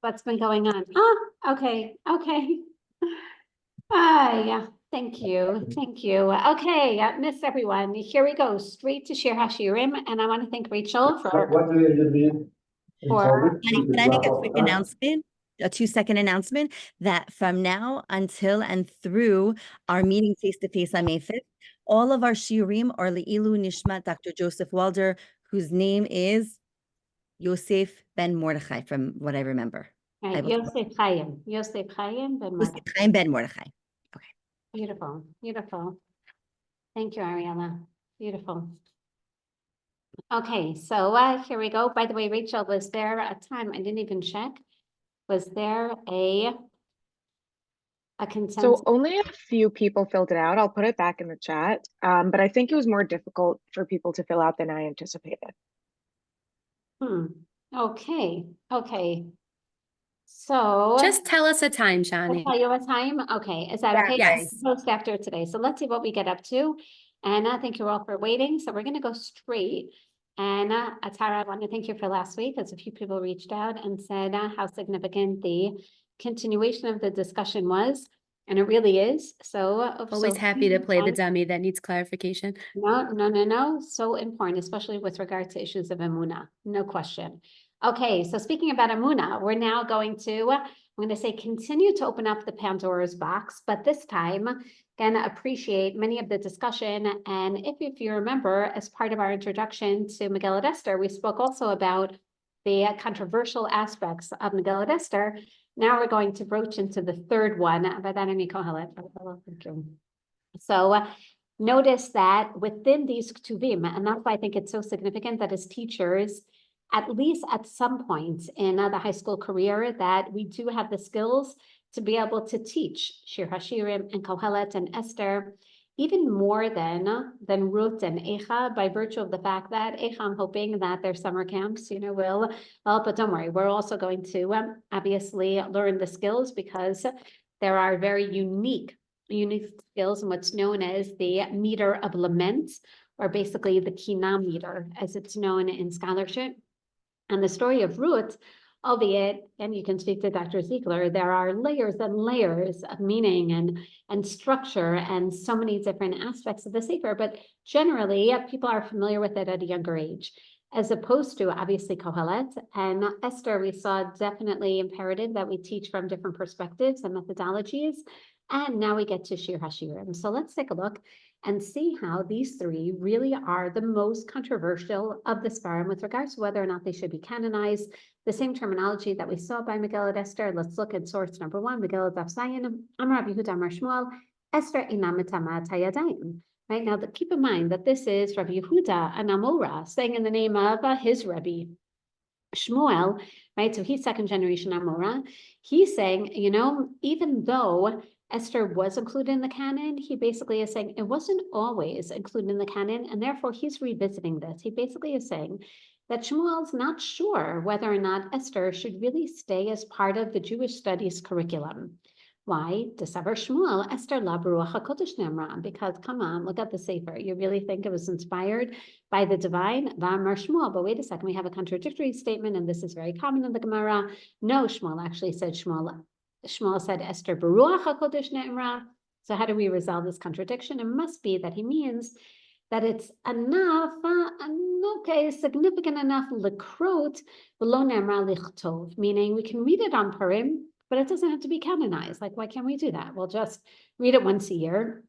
what's been going on? Okay. Yeah, thank you. Okay, miss everyone. Here we go, straight to Shir Hashirim, and I want to thank Rachel for. What do you mean? Can I make a quick announcement? A 2-second announcement that from now until and through our meeting face-to-face on May 5th, all of our shiurim are Le'ilu Nishmat Dr. Joseph Walder, whose name is Yosef Ben Mordechai, from what I remember. Right, Yosef Chaim Ben Mordechai. Yosef Chaim Ben Mordechai. Okay. Beautiful. Thank you, Ariella. Beautiful. Okay, so here we go. By the way, Rachel, was there a time, I didn't even check, was there a consensus? So only a few people filled it out. I'll put it back in the chat. But I think it was more difficult for people to fill out than I anticipated. Okay. So just tell us a time, Shani. I'll tell you a time. Okay, is that okay? Yes. Post after today. So let's see what we get up to. And thank you all for waiting. So we're going to go straight. And Tara, I want to thank you for last week, as a few people reached out and said how significant the continuation of the discussion was. And it really is. So always happy to play the dummy that needs clarification. No. So important, especially with regard to issues of Emunah. No question. Okay, so speaking about Emunah, we're now going to, continue to open up the Pandora's box, but this time, gonna appreciate many of the discussion. And if you remember, as part of our introduction to Megillat Esther, we spoke also about the controversial aspects of Megillat Esther. Now we're going to broach into the third one. By that I mean Kohelet. Thank you. So notice that within these Ketuvim, and that's why I think it's so significant that as teachers, at least at some point in the high school career, that we do have the skills to be able to teach Shir Hashirim and Kohelet and Esther, even more than Ruth and Echa, by virtue of the fact that Echa, I'm hoping that their summer camps, will help. But don't worry, we're also going to obviously learn the skills, because there are very unique skills in what's known as the meter of lament, or basically the Kina meter, as it's known in scholarship. And the story of Ruth, albeit, and you can speak to Dr. Ziegler, there are layers and layers of meaning and structure and so many different aspects of the Sefer, but generally people are familiar with it at a younger age, as opposed to obviously Kohelet and Esther. We saw definitely imperative that we teach from different perspectives and methodologies. And now we get to Shir Hashirim. So let's take a look and see how these three really are the most controversial of the Sfarim with regards to whether or not they should be canonized. The same terminology that we saw by Megillat Esther. Let's look at source number 1, Megillat Daf Zayin, Amar Rabbi Yehuda Amar Shmuel, Esther ina mitamat hayadayim. Right now, keep in mind that this is Rabbi Yehuda an Amora saying in the name of his Rabbi Shmuel, right? So he's second generation Amora. He's saying, even though Esther was included in the canon, he basically is saying it wasn't always included in the canon, and therefore he's revisiting this. He basically is saying that Shmuel's not sure whether or not Esther should really stay as part of the Jewish studies curriculum. Why? Desavar Shmuel, Esther la Baruch HaKodesh Nemra, because come on, look at the Sefer. You really think it was inspired by the divine? V'amar Shmuel, but wait a second, we have a contradictory statement, and this is very common in the Gemara. No, Shmuel actually said Shmuel said Esther Baruch HaKodesh Ne'emra. So how do we resolve this contradiction? It must be that he means that it's enough, significant enough, lekrot v'lo ne'emra lichtov, meaning we can read it on Purim, but it doesn't have to be canonized. Like, why can't we do that? We'll just read it once a year.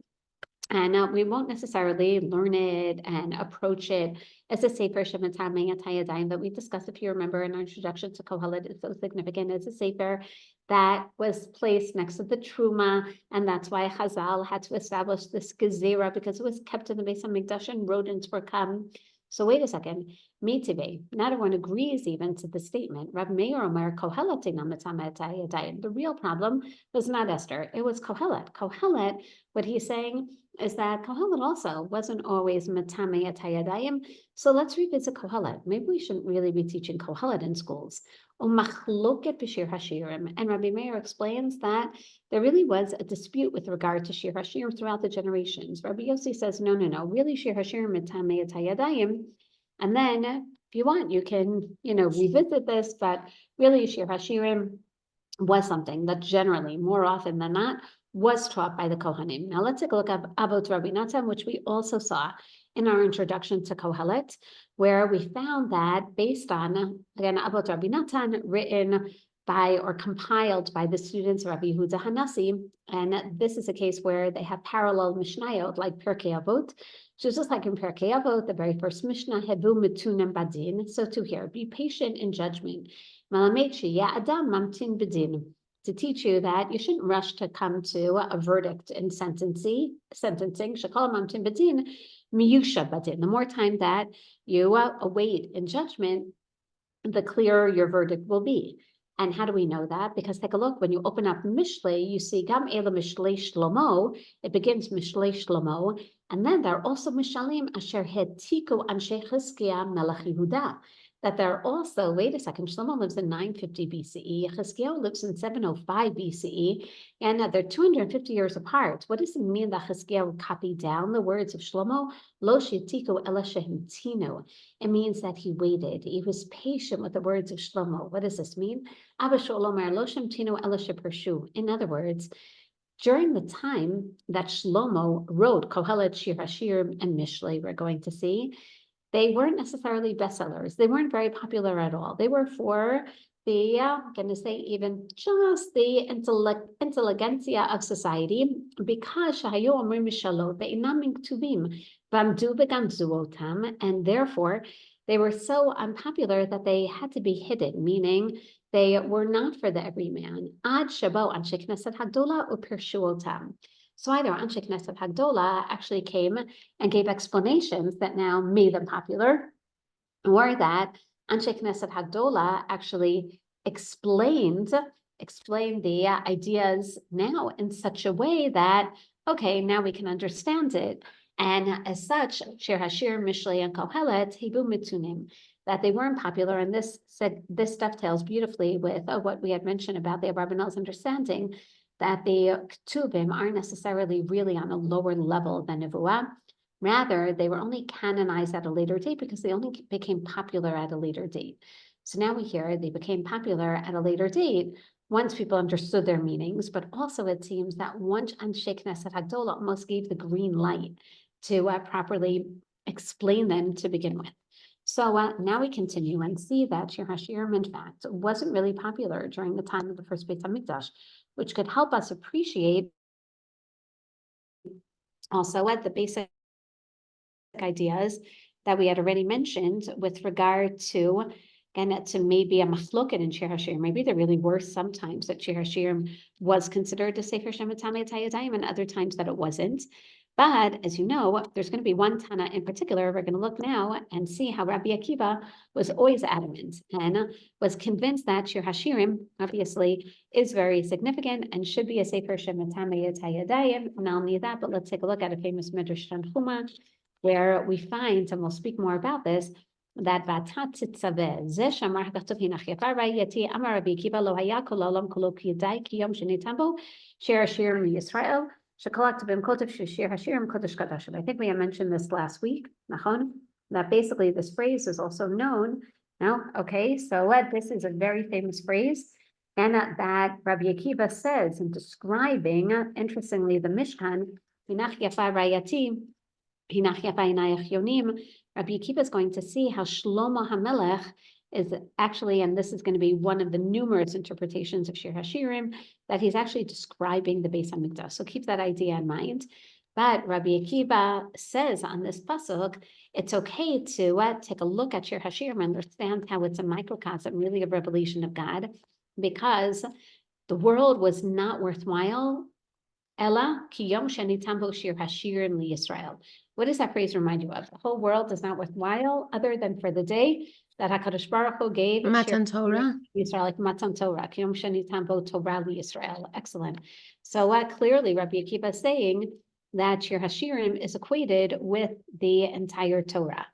And we won't necessarily learn it and approach it as a Sefer Shematamei Atayadayim that we discussed, if you remember, in our introduction to Kohelet. It's so significant as a Sefer that was placed next to the Truma, and that's why Chazal had to establish this Gezerah, because it was kept in the Beis HaMikdash and rodents were come. So wait a second, Mitivei, not everyone agrees even to the statement. Rab Meir Omer Kohelet ina mitamat hayadayim. The real problem was not Esther, it was Kohelet. Kohelet, what he's saying is that Kohelet also wasn't always mitamat hayadayim. So let's revisit Kohelet. Maybe we shouldn't really be teaching Kohelet in schools. Umachloket b'shir hashirim. And Rabbi Meir explains that there really was a dispute with regard to shir hashirim throughout the generations. Rabbi Yossi says, no, really shir hashirim mitamei hayadayim. And then if you want, you can, revisit this, but really shir hashirim was something that generally, more often than not, was taught by the Kohanim. Now let's take a look at Avot Rabbi Natan, which we also saw in our introduction to Kohelet, where we found that based on, again, Avot Rabbi Natan, written by or compiled by the students of Rabbi Yehuda Hanassi, and this is a case where they have parallel Mishnayot like Pirkei Avot. So just like in Pirkei Avot, the very first Mishnah, Hevu Mitunem Badin, so too here, be patient in judgment. Adam Mamtin Bedin, to teach you that you shouldn't rush to come to a verdict in sentencing. Shakal Mamtin Bedin, Miyusha Badin. The more time that you await in judgment, the clearer your verdict will be. And how do we know that? Because take a look, when you open up Mishlei, you see Gam Ela Mishlei Shlomo, it begins Mishlei Shlomo, and then there are also Mishalim Asher Hetiku Anshe Chizkiah Melech Yehuda. That there are also, wait a second, Shlomo lives in 950 BCE, Chizkiah lives in 705 BCE, and they're 250 years apart. What does it mean that Chizkiah would copy down the words of Shlomo? Lo shetiku ela shehimtinu. It means that he waited. He was patient with the words of Shlomo. What does this mean? Abba Shlomo lo shehimtinu ela shepershu. In other words, during the time that Shlomo wrote Kohelet, Shir Hashirim, and Mishlei, we're going to see, they weren't necessarily bestsellers. They weren't very popular at all. They were for the, I'm going to say even just the intelligentsia of society, because shahayu omrim mishalot ve'inam miktubim v'amdu v'gamzu otam, and therefore they were so unpopular that they had to be hidden, meaning they were not for the everyman. Ad shabo anshe knesset hagdola upirshu otam. So either Anshe Knesset Hagdola actually came and gave explanations that now made them popular, or that Anshe Knesset Hagdola actually explained the ideas now in such a way that, okay, now we can understand it. And as such, Shir Hashir, Mishlei, and Kohelet, Hibu Mitunim, that they weren't popular. And this dovetails beautifully with what we had mentioned about the Rabbanit's understanding that the Ketuvim aren't necessarily really on a lower level than Nevuah. Rather, they were only canonized at a later date because they only became popular at a later date. So now we hear they became popular at a later date once people understood their meanings, but also it seems that once Anshe Knesset Hagdola almost gave the green light to properly explain them to begin with. So now we continue and see that Shir Hashirim, in fact, wasn't really popular during the time of the first Beit HaMikdash, which could help us appreciate also the basic ideas that we had already mentioned with regard to, and to maybe a machloket in Shir Hashirim. Maybe there really were some times that Shir Hashirim was considered a Sefer Shem Tamei Tayadayim and other times that it wasn't. But as you know, there's going to be one Tana in particular. We're going to look now and see how Rabbi Akiva was always adamant and was convinced that Shir Hashirim obviously is very significant and should be a Sefer Shem Tamei Tayadayim. Not only that, but let's take a look at a famous Midrash Tanchuma where we find, and we'll speak more about this, that Vatat Tzaveh, Zeh Shamar HaKatzov Hinach Yafar Rayati Amar Rabbi Akiva Lo Haya Kol Olam Kolo Kiyadai Ki Yom Sheni Tambo Shir Hashirim Yisrael. I think we had mentioned this last week, that basically this phrase is also known. No, okay, so this is a very famous phrase, and that Rabbi Akiva says in describing, interestingly, the Mishkan, Rabbi Akiva is going to see how Shlomo HaMelech is actually, and this is going to be one of the numerous interpretations of Shir Hashirim, that he's actually describing the Beis HaMikdash. So keep that idea in mind. But Rabbi Akiva says on this pasuk, it's okay to take a look at Shir Hashirim and understand how it's a microcosm, really a revelation of God, because the world was not worthwhile. Ella ki yom sheni tambo Shir Hashirim liYisrael. What does that phrase remind you of? The whole world is not worthwhile other than for the day that HaKadosh Baruch Hu gave Matan Torah. Yisrael, like Matan Torah, Ki Yom Sheni Tambo Torah Yisrael. Excellent. So clearly Rabbi Akiva is saying that Shir Hashirim is equated with the entire Torah.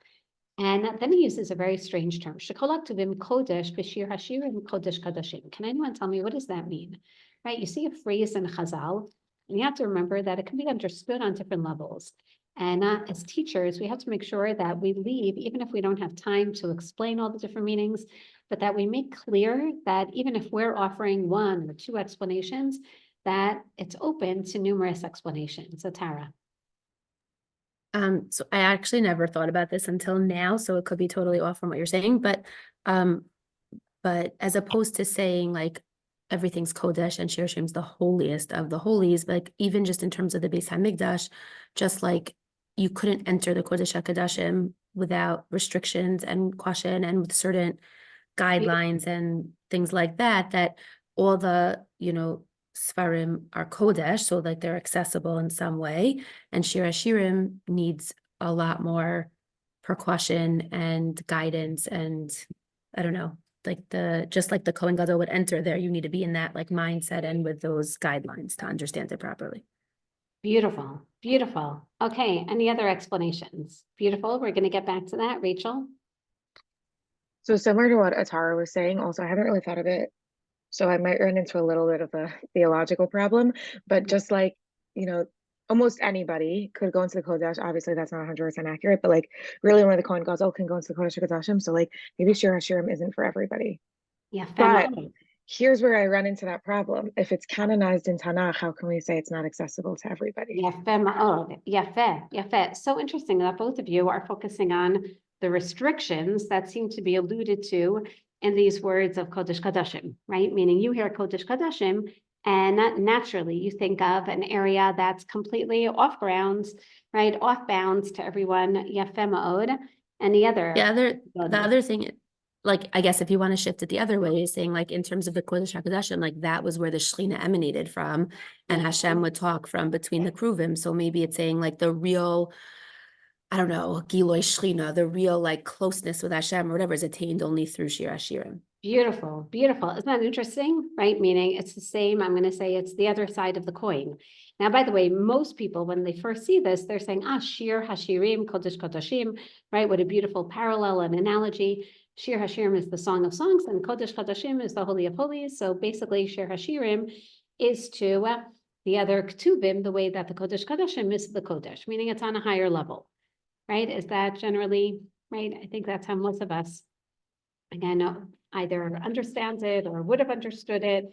And then he uses a very strange term. Shekolot tuvim kodesh b'shir hashirim kodesh kadashim. Can anyone tell me what does that mean? Right? You see a phrase in Chazal, and you have to remember that it can be understood on different levels. And as teachers, we have to make sure that we leave, even if we don't have time to explain all the different meanings, but that we make clear that even if we're offering one or two explanations, that it's open to numerous explanations. So Tara. So I actually never thought about this until now, so it could be totally off from what you're saying, but as opposed to saying like everything's Kodesh and Shir Hashir's the holiest of the holies, like even just in terms of the Beis Hamikdash, just like you couldn't enter the Kodesh HaKodashim without restrictions and caution and with certain guidelines and things like that, that all the, Sfarim are Kodesh, so like they're accessible in some way. And Shir Hashirim needs a lot more precaution and guidance. And I don't know, just like the Kohen Gadol would enter there, you need to be in that like mindset and with those guidelines to understand it properly. Beautiful, beautiful. Okay, any other explanations? Beautiful. We're going to get back to that. Rachel? So similar to what Atara was saying, also, I haven't really thought of it. So I might run into a little bit of a theological problem, but just like, almost anybody could go into the Kodesh. Obviously, that's not 100% accurate, but like really only the Kohen Gadol can go into the Kodesh HaKodashim. So like maybe Shir Hashirim isn't for everybody. Yeah, But here's where I run into that problem. If it's canonized in Tanakh, how can we say it's not accessible to everybody? Yeah, so interesting that both of you are focusing on the restrictions that seem to be alluded to in these words of Kodesh Kodashim, right? Meaning you hear Kodesh Kodashim and naturally you think of an area that's completely off grounds, right? Off bounds to everyone, Yafeh Ma'od. And the other thing, like, I guess if you want to shift it the other way, is saying like in terms of the Kodesh HaKodashim, like that was where the Shechina emanated from, and Hashem would talk from between the Kruvim. So maybe it's saying like the real, I don't know, Giloi Shechina, the real like closeness with Hashem or whatever is attained only through Shir Hashirim. Beautiful, beautiful. Isn't that interesting, right? Meaning it's the same, I'm going to say it's the other side of the coin. Now, by the way, most people, when they first see this, they're saying, Shir Hashirim, Kodesh Kodashim, right? What a beautiful parallel and analogy. Shir Hashirim is the Song of Songs and Kodesh Kodashim is the Holy of Holies. So basically Shir Hashirim is to the other Ketuvim, the way that the Kodesh Kodashim is the Kodesh, meaning it's on a higher level, right? Is that generally, right? I think that's how most of us, again, either understands it or would have understood it.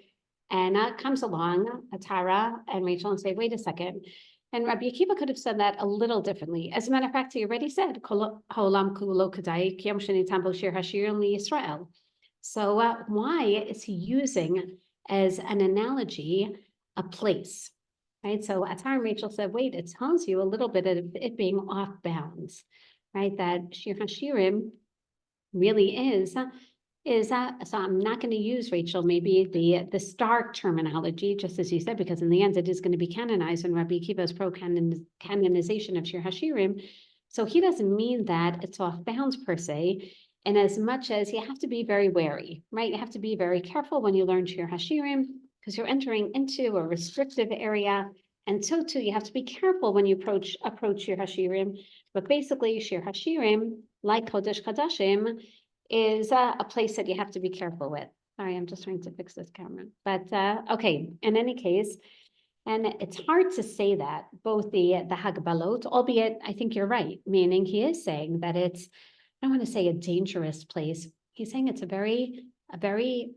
And comes along, Atara and Rachel, and say, wait a second. And Rabbi Akiva could have said that a little differently. As a matter of fact, he already said, Ha'olam kulo kadai ki yom sheni tam bo shir hashirim li Yisrael. So why is he using as an analogy a place? Right? So Atara and Rachel said, wait, it tells you a little bit of it being off bounds, right? That shir hashirim really is so I'm not going to use, Rachel, maybe the stark terminology, just as you said, because in the end it is going to be canonized in Rabbi Akiva's canonization of Shir Hashirim. So he doesn't mean that it's off bounds per se, and as much as you have to be very wary, right? You have to be very careful when you learn Shir Hashirim because you're entering into a restrictive area. And so too, you have to be careful when you approach Shir Hashirim. But basically, Shir Hashirim, like Kodesh Kodashim, is a place that you have to be careful with. Sorry, I'm just trying to fix this camera. But okay, in any case, and it's hard to say that, both the Hagbalot, albeit I think you're right, meaning he is saying that it's, I don't want to say a dangerous place. He's saying it's a very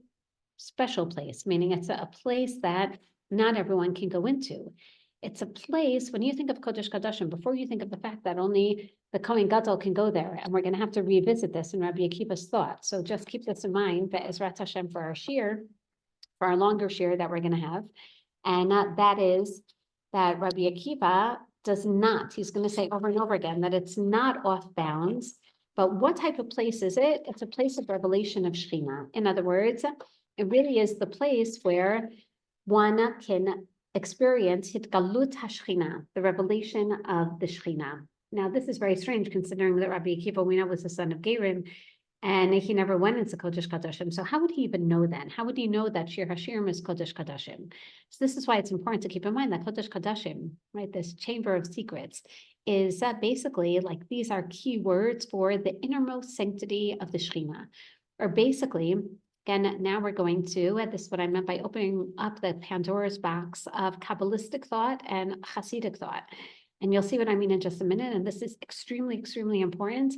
special place, meaning it's a place that not everyone can go into. It's a place, when you think of Kodesh Kodashim, before you think of the fact that only the Kohen Gadol can go there, and we're going to have to revisit this in Rabbi Akiva's thought. So just keep this in mind, that Ezrat Hashem for our shir, for our longer shir that we're going to have. And that is that Rabbi Akiva does not, he's going to say over and over again, that it's not off bounds. But what type of place is it? It's a place of revelation of Shechina. In other words, it really is the place where one can experience Hitgalut HaShechina, the revelation of the Shechina. Now, this is very strange considering that Rabbi Akiva, we know, was the son of Gerim, and he never went into Kodesh Kodashim. So how would he even know then? How would he know that Shir Hashirim is Kodesh Kodashim? So this is why it's important to keep in mind that Kodesh Kodashim, right, this chamber of secrets, is basically like these are key words for the innermost sanctity of the Shechina. Or basically, again, now we're going to, this is what I meant by opening up the Pandora's box of Kabbalistic thought and Hasidic thought. And you'll see what I mean in just a minute. And this is extremely, extremely important.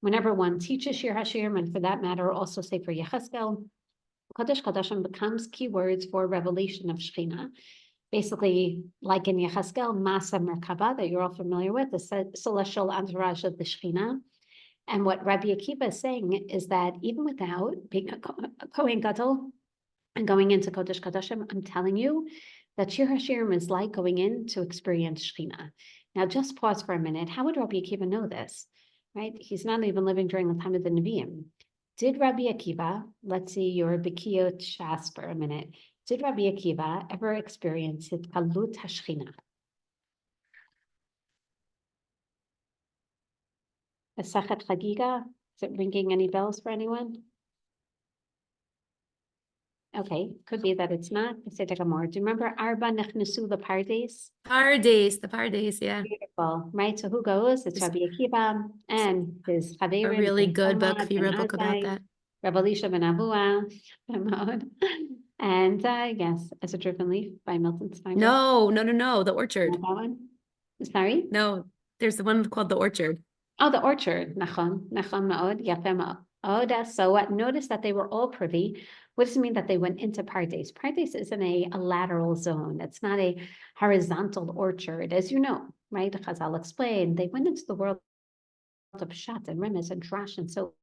whenever one teaches Shir HaShirim, and for that matter, also say for Yecheskel, Kodesh Kodashim becomes keywords for revelation of Shekhinah. Basically, like in Yecheskel, Masa Merkaba, that you're all familiar with, the celestial entourage of the Shekhinah. And what Rabbi Akiva is saying is that even without being a Kohen Gadol and going into Kodesh Kodashim, I'm telling you that Shir HaShirim is like going in to experience Shekhinah. Now, just pause for a minute. How would Rabbi Akiva know this? Right? He's not even living during the time of the Nevi'im. Did Rabbi Akiva, let's see your Bekiyot Shas for a minute. Did Rabbi Akiva ever experience Hitgalut HaShekhinah? Masechet Chagiga, is it ringing any bells for anyone? Okay, could be that it's not. Say more. Do you remember Arba Nechnesu the Pardes? The Pardes, yeah. Beautiful, right? So who goes? It's Rabbi Akiva and his Chaverim. A really good book, Talmud, if you read a Ben book about Azai, that. Rabbi Elisha ben Avua, and yes, As a Driven Leaf by Milton Steinberg. No, The Orchard. Not that one? Sorry? No, there's the one called The Orchard. Oh, The Orchard. Nachon ma'od, yafeh ma'od. So notice that they were all privy. What does it mean that they went into Pardes? Pardes isn't a lateral zone. It's not a horizontal orchard, as you know, right? Chazal explained, they went into the world of Pshat and Remez and Drash and so.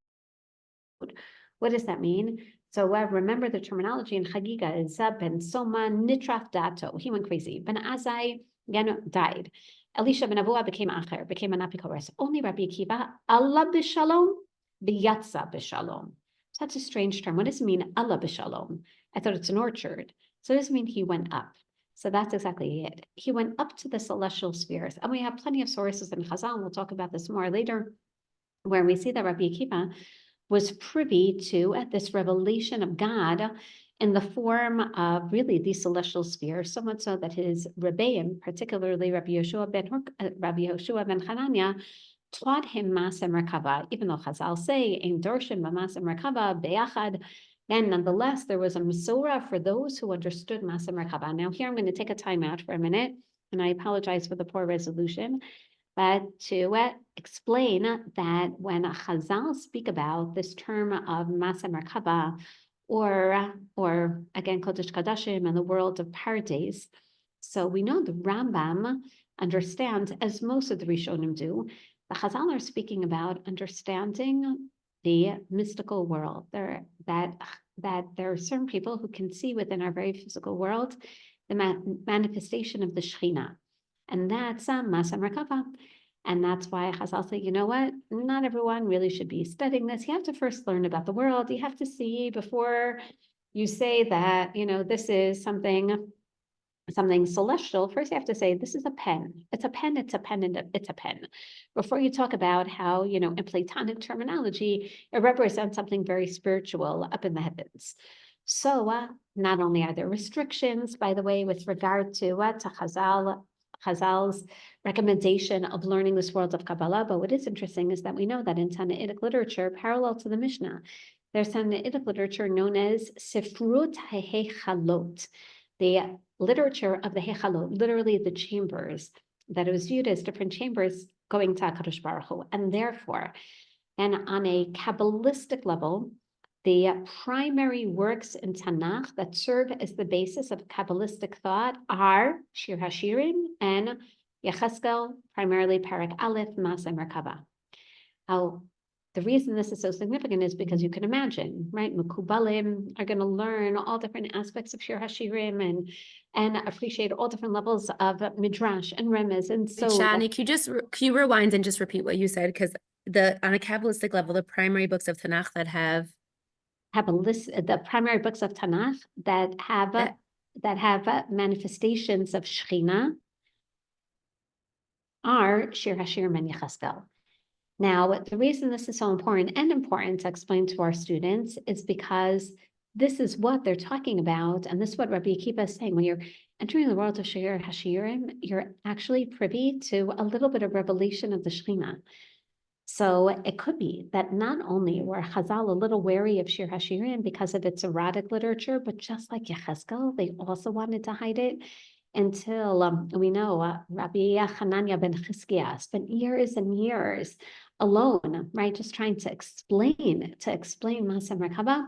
What does that mean? So remember the terminology in Chagiga is Ben Soma Nitraf Dato. He went crazy. Ben Azai again died. Elisha ben Avua became Acher, became an Apikoros. Only Rabbi Akiva, Allah b'shalom, b'yatza b'shalom. So that's a strange term. What does it mean, Allah b'shalom? I thought it's an orchard. So it doesn't mean he went up. So that's exactly it. He went up to the celestial spheres. And we have plenty of sources in Chazal. We'll talk about this more later, where we see that Rabbi Akiva was privy to this revelation of God in the form of really these celestial spheres, so much so that his Rebbeim, particularly Rabbi Yoshua ben Hanania, taught him Masa Merkava, even though Chazal say, Ein Dorshim Masa Merkava Be'achad, and nonetheless, there was a Masorah for those who understood Masa Merkava. Now here I'm going to take a time out for a minute, and I apologize for the poor resolution, but to explain that when Chazal speak about this term of Masa Merkava, or again, Kodesh Kodashim and the world of Pardes, so we know the Rambam understands, as most of the Rishonim do, the Chazal are speaking about understanding the mystical world. That there are certain people who can see within our very physical world the manifestation of the Shekhinah. And that's Masa Merkava. And that's why Chazal say, you know what? Not everyone really should be studying this. You have to first learn about the world. You have to see before you say that, this is something celestial. First, you have to say, this is a pen. It's a pen, it's a pen, and it's a pen. Before you talk about how, in Platonic terminology, it represents something very spiritual up in the heavens. So not only are there restrictions, by the way, with regard to Chazal's recommendation of learning this world of Kabbalah, but what is interesting is that we know that in Tannaitic literature, parallel to the Mishnah, there's Tannaitic literature known as Sifrut HaHechalot, the literature of the Hechalot, literally the chambers, that it was viewed as different chambers going to HaKadosh Baruch Hu. And therefore, and on a Kabbalistic level, the primary works in Tanakh that serve as the basis of Kabbalistic thought are Shir HaShirim and Yecheskel, primarily Parak Aleph, Masa Merkava. Now, the reason this is so significant is because you can imagine, right? Mekubalim are going to learn all different aspects of Shir HaShirim and appreciate all different levels of Midrash and Remez. And so, Shani, can you rewind and just repeat what you said? Because on a Kabbalistic level, the primary books of Tanakh that have the primary books of Tanakh that have manifestations of Shekhinah are Shir HaShirim and Yecheskel. Now, the reason this is so important to explain to our students is because this is what they're talking about, and this is what Rabbi Akiva is saying. When you're entering the world of Shir HaShirim, you're actually privy to a little bit of revelation of the Shekhinah. So it could be that not only were Chazal a little wary of Shir HaShirim because of its erotic literature, but just like Yecheskel, they also wanted to hide it. until we know Rabbi Hanania ben Chizkiah spent years and years alone, right, just trying to explain Maaseh Merkava,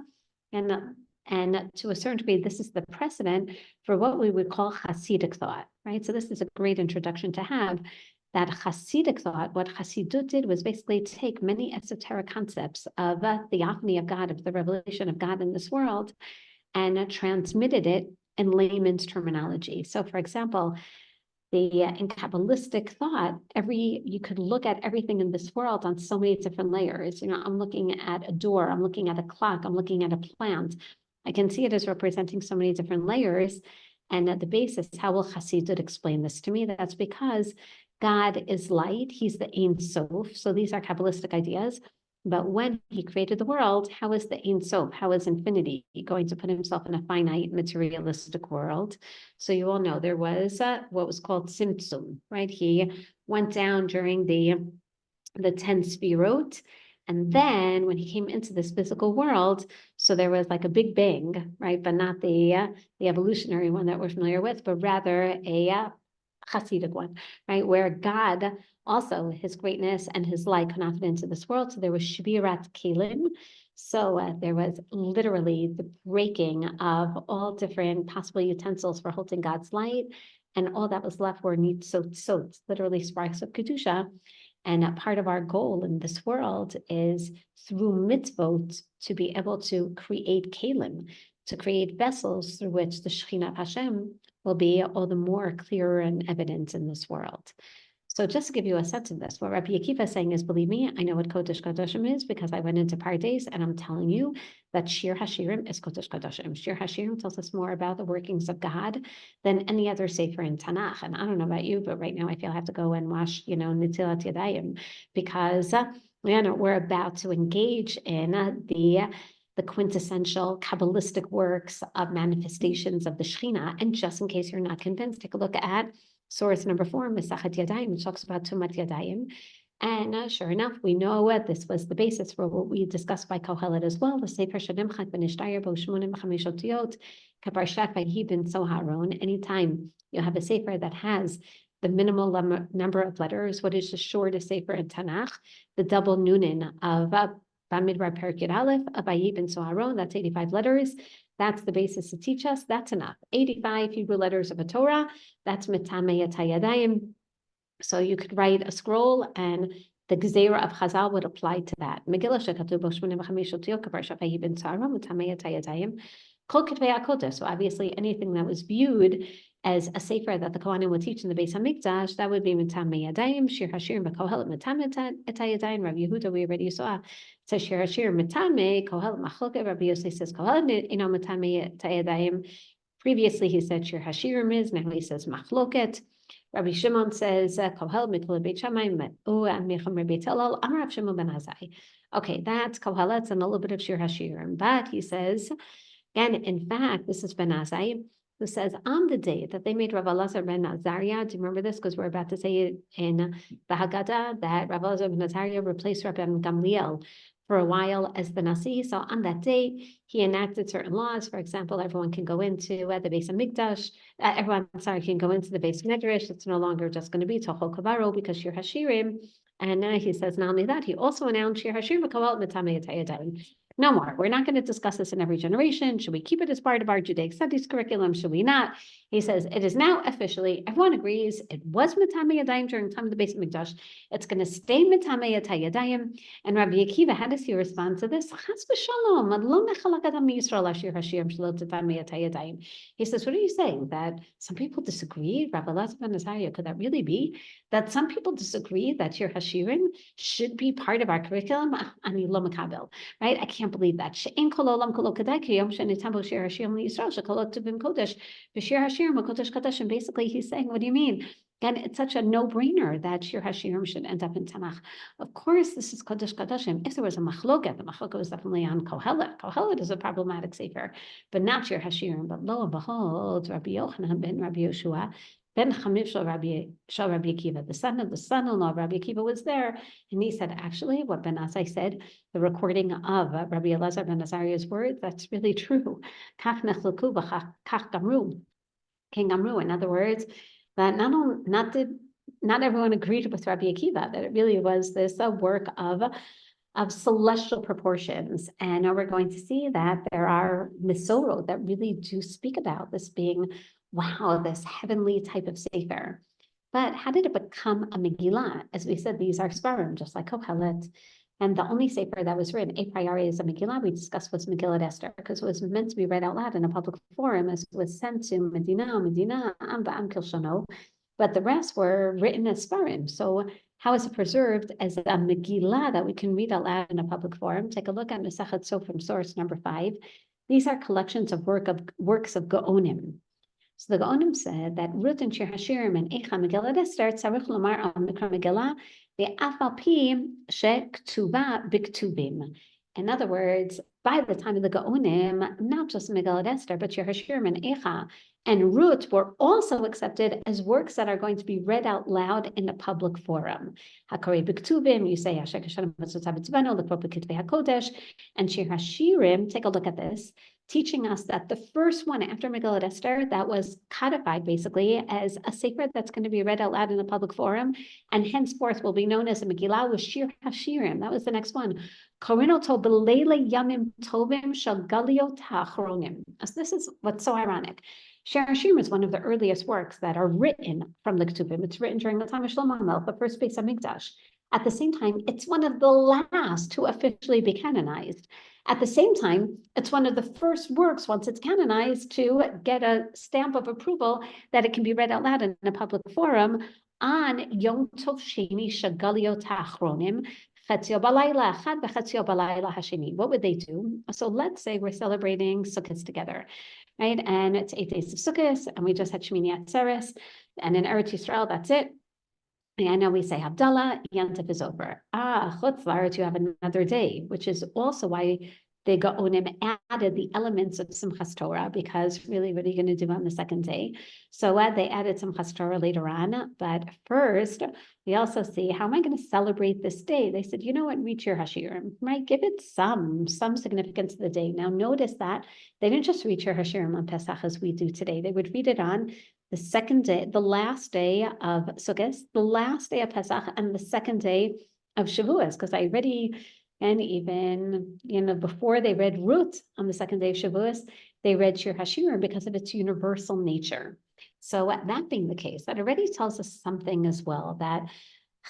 and to a certain degree, this is the precedent for what we would call Hasidic thought, right? So this is a great introduction to have. That Hasidic thought, what Hasidut did was basically take many esoteric concepts of the theophany of God, of the revelation of God in this world, and transmitted it in layman's terminology. So, for example, in Kabbalistic thought, you could look at everything in this world on so many different layers. You know, I'm looking at a door, I'm looking at a clock, I'm looking at a plant. I can see it as representing so many different layers. And at the basis, how will Hasidut explain this to me? That's because God is light, he's the Ein Sof. So these are Kabbalistic ideas. But when he created the world, how is the Ein Sof, how is infinity going to put himself in a finite materialistic world? So you all know there was what was called Tzimtzum, right? He went down during the 10 Sfirot. And then when he came into this physical world, so there was like a big bang, right? But not the evolutionary one that we're familiar with, but rather a Hasidic one, right? Where God also, his greatness and his light could not fit into this world. So there was Shbirat Kelim. So there was literally the breaking of all different possible utensils for holding God's light. And all that was left were nitzot, literally sparks of Kedusha. And part of our goal in this world is through mitzvot to be able to create kelim, to create vessels through which the Shekhinah of Hashem will be all the more clearer and evident in this world. So just to give you a sense of this, what Rabbi Akiva is saying is, believe me, I know what Kodesh Kodashim is because I went into Pardes and I'm telling you that Shir Hashirim is Kodesh Kodashim. Shir Hashirim tells us more about the workings of God than any other sefer in Tanakh. And I don't know about you, but right now I feel I have to go and wash, Nitilat Yadayim, because we're about to engage in the quintessential Kabbalistic works of manifestations of the Shekhinah. And just in case you're not convinced, take a look at source number 4, Mesachet Yadayim, which talks about Tumat Yadayim. And sure enough, we know this was the basis for what we discussed by Kohelet as well. The Sefer Shadimchat ben Ishtayer bo Shmonim b'chamesh otiyot kaparshat Vayi ben Soharon. Anytime you have a sefer that has the minimal number of letters, what is the shortest sefer in Tanakh? The double nunin of Bamidbar Perek Yud Aleph of Vayi ben Soharon. That's 85 letters. That's the basis to teach us. That's enough. 85 Hebrew letters of a Torah. That's Mitamei Yadayim. So you could write a scroll and the Gezerah of Chazal would apply to that. Megillah shekatuv bo 85 otiyot kaparshat Vayi ben Soharon Mitamei Yadayim. Kol Ketvei HaKodesh. So obviously anything that was viewed as a sefer that the Kohanim would teach in the Beis Hamikdash, that would be Mitamei Yadayim, Shir Hashirim b'Kohelet Mitamei Yadayim. Rabbi Yehuda, we already saw, says Shir Hashirim Mitamei, Kohelet Machloket. Rabbi Yossi says Kohelet Mitamei Yadayim. Previously he said Shir Hashirim is, now he says Machloket. Rabbi Shimon says Kohelet Mikol Beit Shammai Mecham Beit Hillel Amar Rav Shimon ben Azai. Okay, that's Kohelet and a little bit of Shir Hashirim, but he says, and in fact, this is Ben Azai, who says on the day that they made Rav Elazar ben Azariah, do you remember this? Because we're about to say it in the Haggadah, that Rav Elazar ben Azariah replaced Rabbi Gamliel for a while as the Nasi. So on that day, he enacted certain laws. For example, everyone can go into the Beis Hamikdash. Can go into the Beis Medrash. It's no longer just going to be Tochol Kavaro because Shir Hashirim. And he says not only that, he also announced Shir Hashirim v'Kohelet Mitamei Yadayim. No more. We're not going to discuss this in every generation. Should we keep it as part of our Judaic studies curriculum? Should we not? He says it is now officially, everyone agrees, it was Mitamei Yadayim during the time of the Beis Hamikdash. It's going to stay Mitamei Yadayim. And Rabbi Akiva, how does he respond to this? Chas v'shalom, lo nechalak adam miYisrael ashir hashirim shelo mitamei yadayim. He says, what are you saying? That some people disagree? Rabbi Elazar ben Azariah, could that really be? That some people disagree that Shir Hashirim should be part of our curriculum? Ani lo makabel, right? I can't believe that. She'en kol olam kol kadai ki yom shenitam Shir Hashirim liYisrael shekolot tuvim kodesh v'Shir Hashirim v'kodesh kadosh. And basically he's saying, what do you mean? And it's such a no-brainer that Shir Hashirim should end up in Tanakh. Of course, this is Kodesh Kodashim. If there was a machloket, the machloket was definitely on Kohelet. Kohelet is a problematic sefer, but not Shir Hashirim. But lo and behold, Rabbi Yochanan ben Rabbi Yoshua ben Chamiv shel Rabbi Akiva, the son-in-law of Rabbi Akiva, was there, and he said, actually, what Ben Azai said, the recording of Rabbi Elazar ben Azariah's words, that's really true. Kach nechlaku v'kach gamru. King Amru. In other words, that not everyone agreed with Rabbi Akiva, that it really was this work of celestial proportions. And now we're going to see that there are Misorot that really do speak about this being, wow, this heavenly type of sefer. But how did it become a Megillah? As we said, these are Svarim, just like Kohelet. And the only sefer that was written a priori as a Megillah we discussed was Megillah Esther, because it was meant to be read out loud in a public forum as it was sent to Medina, Am Ba'am Kilshano, but the rest were written as Svarim. So how is it preserved as a Megillah that we can read out loud in a public forum? Take a look at Mesachet Sofrim, source number 5. These are collections of works of Gaonim. So the Gaonim said that Ruth and Shir Hashirim and Eicha Megillah Esther tzarich lomar al Mikra Megillah ve'af al pi she'ktuba b'ktubim. In other words, by the time of the Gaonim, not just Megillah Esther, but Shir Hashirim and Eicha and Ruth were also accepted as works that are going to be read out loud in a public forum. Hakari b'ktubim, you say Hashem Hashem Mitzvot B'tzvano, l'kro b'kitvei HaKodesh, and Shir Hashirim, take a look at this, teaching us that the first one after Megillah Esther that was codified basically as a sefer that's going to be read out loud in a public forum and henceforth will be known as a Megillah was Shir Hashirim. That was the next one. Korinoto b'leila yamim tovim shel galiot ha'achronim. So this is what's so ironic. Shir Hashirim is one of the earliest works that are written from the Ketuvim. It's written during the time of Shlomo HaMelech, the first Beis HaMikdash. At the same time, it's one of the last to officially be canonized. At the same time, it's one of the first works, once it's canonized, to get a stamp of approval that it can be read out loud in a public forum on Yom Tov Sheni Shagaliot HaAchronim, Chatzio Balayla Echad v'Chatzio Balayla Hasheni. What would they do? So let's say we're celebrating Sukkot together, right? And it's 8 days of Sukkot, and we just had Shmini Atzeres, and in Eretz Yisrael, that's it. And now we say Havdalah, Yantif is over. Chutz La'aretz, you have another day, which is also why the Gaonim added the elements of Simchas Torah, because really, what are you going to do on the second day? So they added Simchas Torah later on, but first, we also see, how am I going to celebrate this day? They said, you know what, read Shir Hashirim, right? Give it some significance to the day. Now notice that they didn't just read Shir Hashirim on Pesach as we do today. They would read it on the second day, the last day of Sukkot, the last day of Pesach, and the second day of Shavuos, because I already, and even, before they read Ruth on the second day of Shavuos, they read Shir Hashirim because of its universal nature. So that being the case, that already tells us something as well, that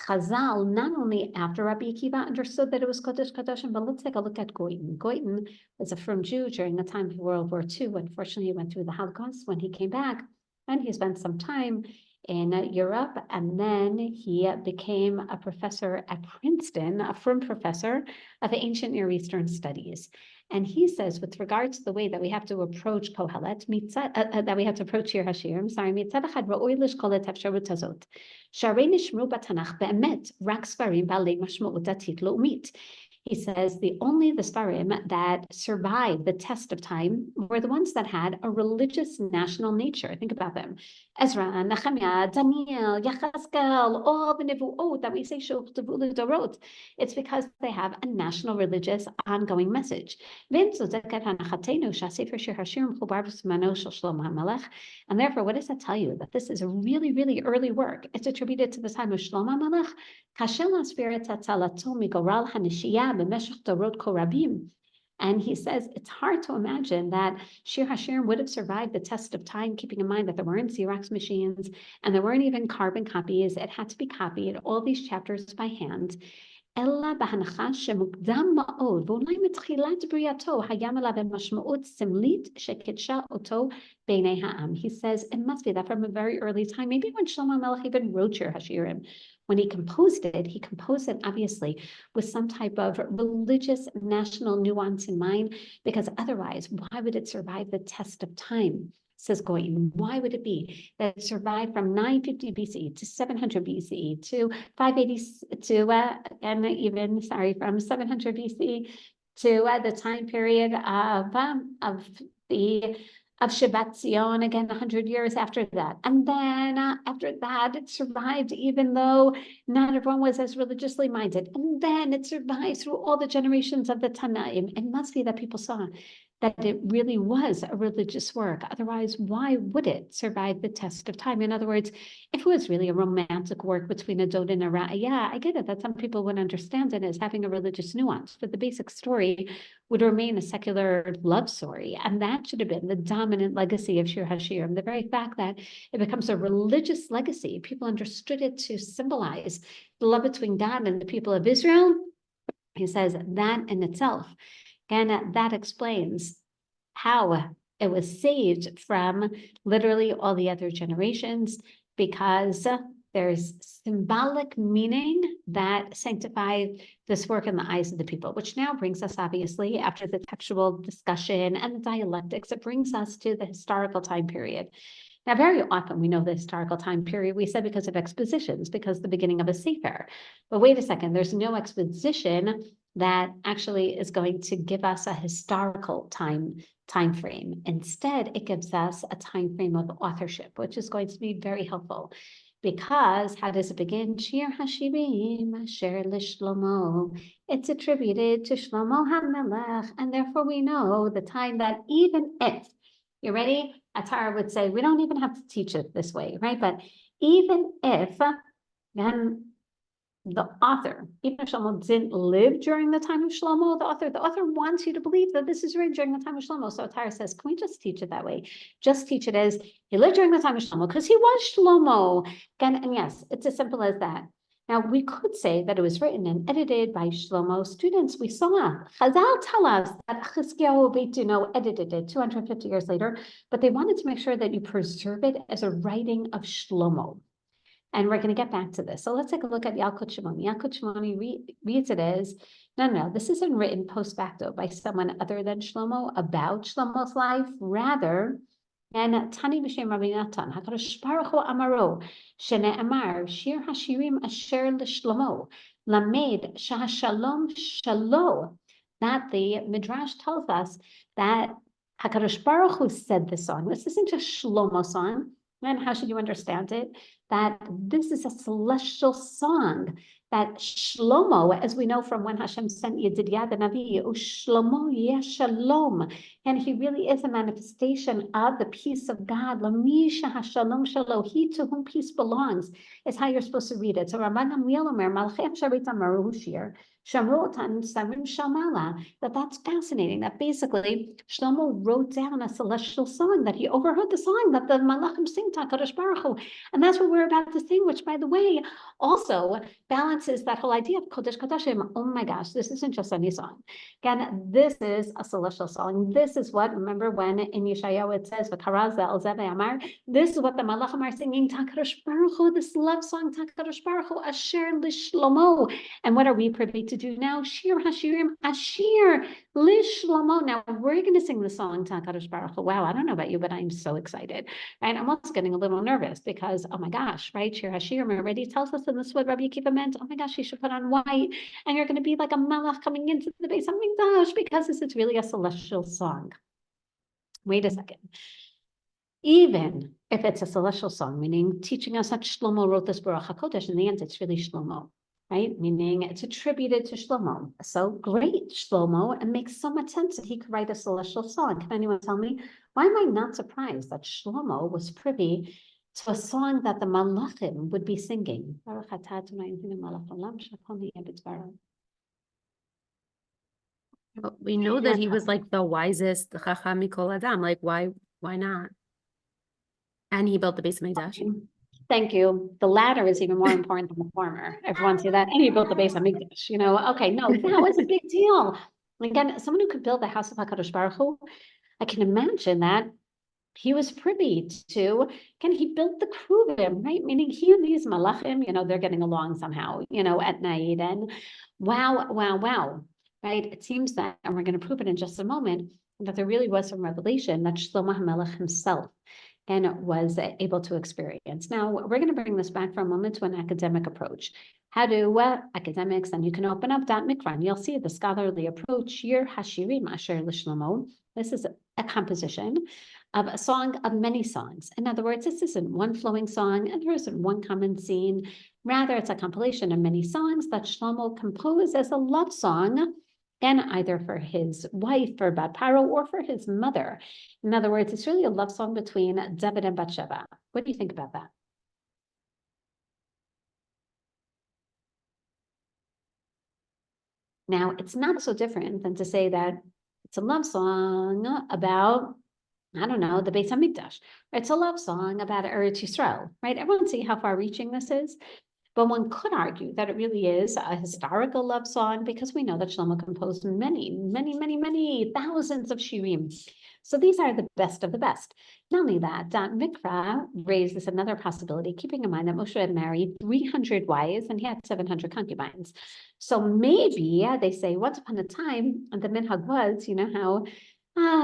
Chazal, not only after Rabbi Akiva understood that it was Kodesh Kadoshim, but let's take a look at Goiten. Goiten was a frum Jew during the time of World War II. Unfortunately, he went through the Holocaust. When he came back, and he spent some time in Europe, and then he became a professor at Princeton, a frum professor of ancient Near Eastern studies. And he says, with regard to the way that we have to approach Kohelet, that we have to approach Shir Hashirim, mitzad echad ra'oi lishkol et ha'efsharut hazot. Sharei nishmru b'tanach be'emet, rak svarim ba'alei mashma'ut datit lo'umit. He says the Svarim that survived the test of time were the ones that had a religious national nature. Think about them. Ezra, Nehemiah, Daniel, Yechazkel, all the Nevuot that we say Shuv'tavu L'Dorot. It's because they have a national religious ongoing message. And therefore, what does that tell you? That this is a really, really early work. It's attributed to the time of Shlomo HaMelech. And he says it's hard to imagine that Shir Hashirim would have survived the test of time, keeping in mind that there weren't Xerox machines and there weren't even carbon copies. It had to be copied, all these chapters by hand. He says it must be that from a very early time, maybe when Shlomo HaMelech even wrote Shir Hashirim, when he composed it obviously with some type of religious national nuance in mind, because otherwise, why would it survive the test of time? Says Goyen, why would it be that it survived from 950 BCE to 700 BCE to 580 to and even from 700 BCE to the time period of Shivat Zion, again 100 years after that, and then after that it survived even though not everyone was as religiously minded, and then it survived through all the generations of the Tanaim. It must be that people saw that it really was a religious work. Otherwise, why would it survive the test of time? In other words, if it was really a romantic work between a dod and a ra'aya, I get it that some people would understand it as having a religious nuance, but the basic story would remain a secular love story. And that should have been the dominant legacy of Shir HaShirim. The very fact that it becomes a religious legacy, people understood it to symbolize the love between God and the people of Israel. He says that in itself, and that explains how it was saved from literally all the other generations, because there's symbolic meaning that sanctified this work in the eyes of the people, which now brings us, obviously, after the textual discussion and the dialectics, it brings us to the historical time period. Now, very often we know the historical time period, we said because of expositions, because the beginning of a sefer. But wait a second, there's no exposition that actually is going to give us a historical time frame. Instead, it gives us a time frame of authorship, which is going to be very helpful. Because how does it begin? Shir HaShirim Asher LeShlomo. It's attributed to Shlomo HaMelech, and therefore we know the time that even if, you ready? Atara would say, we don't even have to teach it this way, right? But even if then the author, even if Shlomo didn't live during the time of Shlomo, the author wants you to believe that this is written during the time of Shlomo. So Atara says, can we just teach it that way? Just teach it as he lived during the time of Shlomo because he was Shlomo. And yes, it's as simple as that. Now, we could say that it was written and edited by Shlomo students. We saw Chazal tell us that Chizkiyahu Beitino edited it 250 years later, but they wanted to make sure that you preserve it as a writing of Shlomo. And we're going to get back to this. So let's take a look at Yalkut Shimoni. Yalkut Shimoni reads it as, no, this isn't written post facto by someone other than Shlomo about Shlomo's life. Rather, and Tani B'Shem Rabbi Natan, HaKadosh Baruch Hu Amaro, Shene'emar, Shir HaShirim Asher L'Shlomo, Lamed Shahashalom Shalo. That the Midrash tells us that HaKadosh Baruch Hu said this song. This isn't just Shlomo's song. And how should you understand it? That this is a celestial song that Shlomo, as we know from when Hashem sent Yedidiah the Navi, Shlomo Yeshalom, and he really is a manifestation of the peace of God. Lamisha Hashalom Shalo, he to whom peace belongs, is how you're supposed to read it. So Rabban Gamliel Omer, Malchei Sharit Amaru Shir, Shamrotan Sarim Shamala, that's fascinating. That basically Shlomo wrote down a celestial song, that he overheard the song that the Malachim sing to HaKadosh Baruch Hu. And that's what we're about to sing, which, by the way, also balances that whole idea of Kodesh Kodashim. Oh my gosh, this isn't just any song. Again, this is a celestial song. This is what, remember when in Yeshayahu it says, V'karaz el Zeve Amar, this is what the Malachim are singing, HaKadosh Baruch Hu, this love song, HaKadosh Baruch Hu, Asher L'Shlomo. And what are we privy to do now? Shir HaShirim Asher L'Shlomo. Now we're going to sing the song to HaKadosh Baruch Hu. Wow, I don't know about you, but I'm so excited. Right? I'm also getting a little nervous because, oh my gosh, right? Shir HaShirim already tells us, and this is what Rabbi Akiva meant. Oh my gosh, you should put on white, and you're going to be like a malach coming into the Beis HaMikdash because this is really a celestial song. Wait a second. Even if it's a celestial song, meaning teaching us that Shlomo wrote this Baruch HaKodesh, in the end, it's really Shlomo, right? Meaning it's attributed to Shlomo. So great, Shlomo, and makes so much sense that he could write a celestial song. Can anyone tell me, why am I not surprised that Shlomo was privy to a song that the Malachim would be singing? But we know that he was like the wisest Chacham Mikol Adam. Like, why not? And he built the Beis HaMikdash. Thank you. The latter is even more important than the former. Everyone see that? And he built the Beis HaMikdash, okay, no, that was a big deal. Again, someone who could build the house of HaKadosh Baruch Hu, I can imagine that he was privy to, he built the Kruvim, right? Meaning he and these Malachim, they're getting along somehow, at night. And wow, right? It seems that, and we're going to prove it in just a moment, that there really was some revelation that Shlomo HaMelech himself and was able to experience. Now, we're going to bring this back for a moment to an academic approach. How do academics, and you can open up that Mikra, and you'll see the scholarly approach, Shir HaShirim Asher L'Shlomo. This is a composition of a song of many songs. In other words, this isn't one flowing song, and there isn't one common scene. Rather, it's a compilation of many songs that Shlomo composed as a love song Again, either for his wife, for Bat Paro, or for his mother. In other words, it's really a love song between David and Bathsheba. What do you think about that? Now, it's not so different than to say that it's a love song about, I don't know, the Beis Hamikdash. It's a love song about Eretz Yisrael, right? Everyone see how far-reaching this is? But one could argue that it really is a historical love song because we know that Shlomo composed many thousands of shirim. So these are the best of the best. Not only that, Mikra raises another possibility, keeping in mind that Moshe had married 300 wives and he had 700 concubines. So maybe they say once upon a time, the minhag was, you know how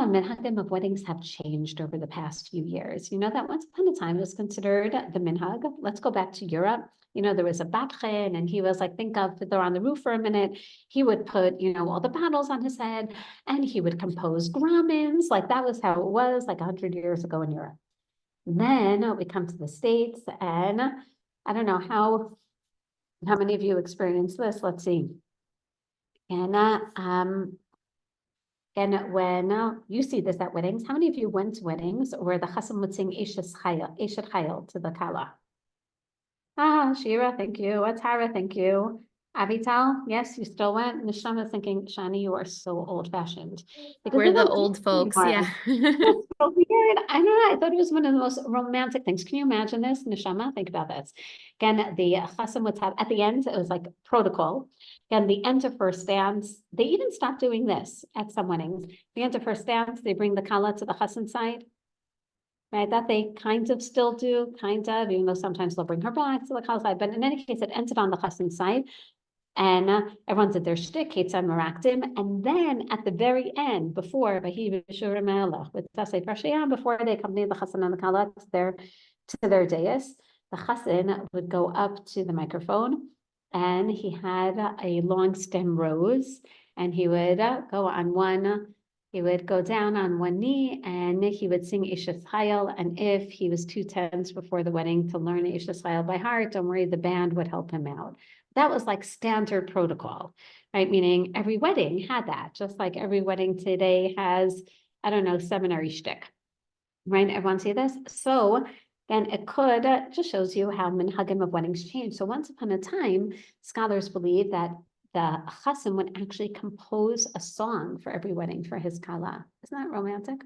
minhagim of weddings have changed over the past few years. You know that once upon a time it was considered the minhag. Let's go back to Europe. You know, there was a batchen and he was like, think of they're on the roof for a minute. He would put, you know, all the paddles on his head and he would compose gramins. Like that was how it was like 100 years ago in Europe. Then we come to the States and I don't know how many of you experienced this. Let's see. And when you see this at weddings, how many of you went to weddings where the chassan would sing Eshet Chayil to the kala? Shira, thank you. Atara, thank you. Avital, yes, you still went. Nishama is thinking, Shani, you are so old-fashioned. We're the old folks, yeah. That's so weird. I don't know. I thought it was one of the most romantic things. Can you imagine this, Nishama? Think about this. Again, the chassan would have, at the end, it was like protocol. Again, the enter first dance, they even stopped doing this at some weddings. The enter first dance, they bring the kala to the chassan side. Right, that they kind of still do, even though sometimes they'll bring her back to the kala side. But in any case, it ended on the chassan side. And everyone did their shtick, Ketzad Meraktim, and then at the very end, before before they accompanied the chassan and the kala to their dais, the chassan would go up to the microphone, and he had a long stem rose, and he would he would go down on one knee, and he would sing Eshet Chayil, and if he was too tense before the wedding to learn Eshet Chayil by heart, don't worry, the band would help him out. That was like standard protocol, right? Meaning every wedding had that, just like every wedding today has, I don't know, seminary shtick, right? Everyone see this? So then it could, just shows you how minhagim of weddings change. So once upon a time, scholars believe that the chassan would actually compose a song for every wedding for his kala. Isn't that romantic?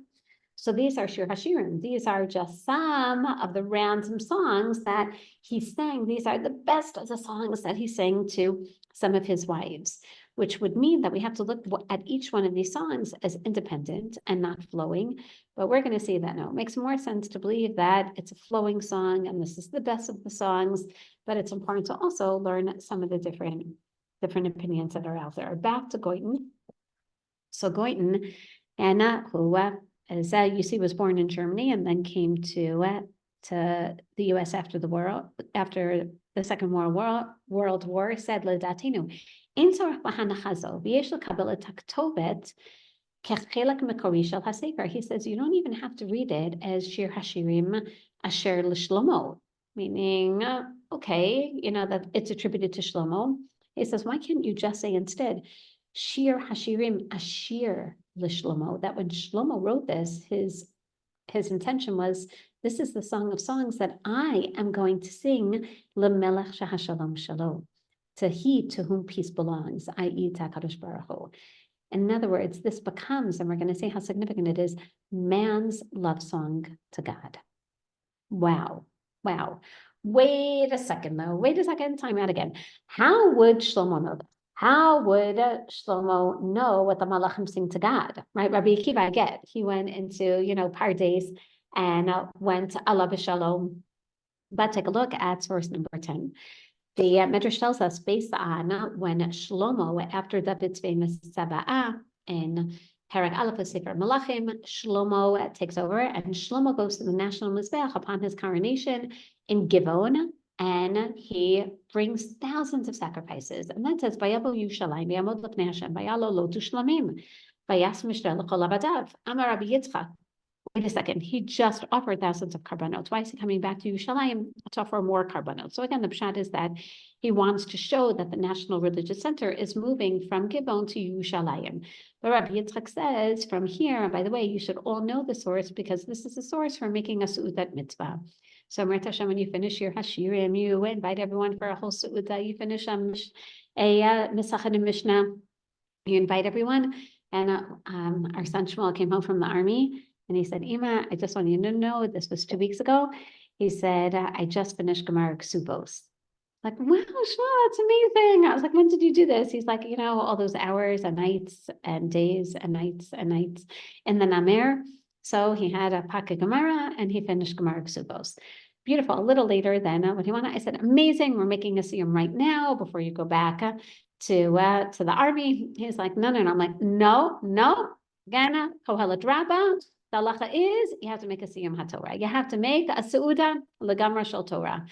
So these are Shir Hashirim. These are just some of the random songs that he sang. These are the best of the songs that he sang to some of his wives, which would mean that we have to look at each one of these songs as independent and not flowing. But we're going to see that no, it makes more sense to believe that it's a flowing song and this is the best of the songs, but it's important to also learn some of the different opinions that are out there. Back to Goiten. So Goiten, Anna, who as you see, was born in Germany and then came to the U.S. after the Second World War, said L'datinu, in tzorach b'hanachazo v'yesh l'kabel et haktovet kechelak mekori shel hasefer. He says you don't even have to read it as Shir Hashirim asher l'Shlomo, meaning okay, you know that it's attributed to Shlomo. He says why can't you just say instead Shir Hashirim asher l'Shlomo, that when Shlomo wrote this, his intention was, this is the song of songs that I am going to sing l'melech shehashalom shalo, to he to whom peace belongs, i.e. to HaKadosh Baruch Hu. In other words, this becomes, and we're going to see how significant it is, man's love song to God. Wow. Wait a second, time out again. How would Shlomo know that? How would Shlomo know what the Malachim sing to God? Right, Rabbi Akiva, I get. He went into, Pardes and went Allah b'shalom. But take a look at source number 10. The Medrash tells us based on when Shlomo, after David's famous Saba'ah in Perek Aleph of Sefer Malachim, Shlomo takes over, and Shlomo goes to the national mizbeach upon his coronation in Givon, and he brings thousands of sacrifices. And that says, "Vayavo Yushalayim v'yamod l'pnei Hashem v'yalo lo tushlamim v'yas mishter l'chol abadav Amar Rabbi Yitzchak wait a second, he just offered thousands of karbanot. Why is he coming back to Yerushalayim to offer more karbanot? So again, the pshat is that he wants to show that the National Religious Center is moving from Givon to Yerushalayim. But Rabbi Yitzchak says from here, and by the way, you should all know the source because this is the source for making a Su'udat mitzvah. So Amrit Hashem, when you finish your Hashirim, you invite everyone for a whole Su'udah, you finish a Misachad and Mishnah, you invite everyone. And our son Shmuel came home from the army and he said, Ima, I just want you to know, this was 2 weeks ago. He said, I just finished Gemara Ksubos. Like, wow, Shmuel, that's amazing. I was like, when did you do this? He's like, all those hours and nights and days and nights in the Namer. So he had a Paka Gemara and he finished Gemara Ksubos. Beautiful. A little later then, what do you want? I said, amazing. We're making a siyum right now before you go back to the army. He's like, no. I'm like, no. Gana Kohelet Rabbah. The halacha is you have to make a siyum haTorah. You have to make a seuda legamra shel Torah.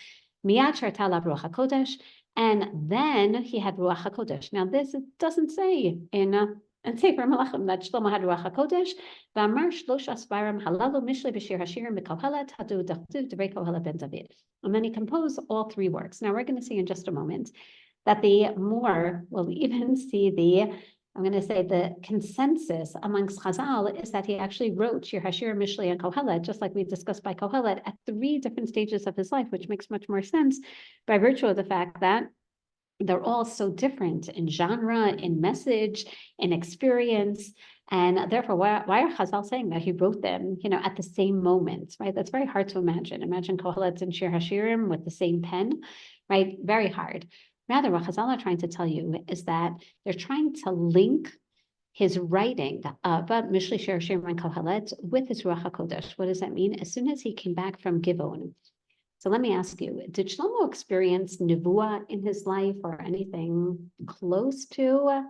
Miyad shartala ruach hakodesh, and then he had ruach hakodesh. Now this doesn't say in Sefer Melachim that Shlomo had ruach hakodesh. V'amar shlosh asvarim halalu mishlei b'shir hashirim b'kohelet hadu dachtu d'vrei Kohelet ben David. And then he composed all 3 works. Now we're going to see in just a moment that we'll even see I'm going to say the consensus amongst Chazal is that he actually wrote Shir Hashir, Mishlei, and Kohelet, just like we discussed by Kohelet, at 3 different stages of his life, which makes much more sense by virtue of the fact that they're all so different in genre, in message, in experience. And therefore, why are Chazal saying that he wrote them, at the same moment, right? That's very hard to imagine. Imagine Kohelet and Shir Hashirim with the same pen, right? Very hard. Rather, what Chazal are trying to tell you is that they're trying to link his writing of Mishlei, Shir Hashirim, and Kohelet with his Ruach HaKodesh. What does that mean? As soon as he came back from Givon. So let me ask you, did Shlomo experience Nevuah in his life or anything close to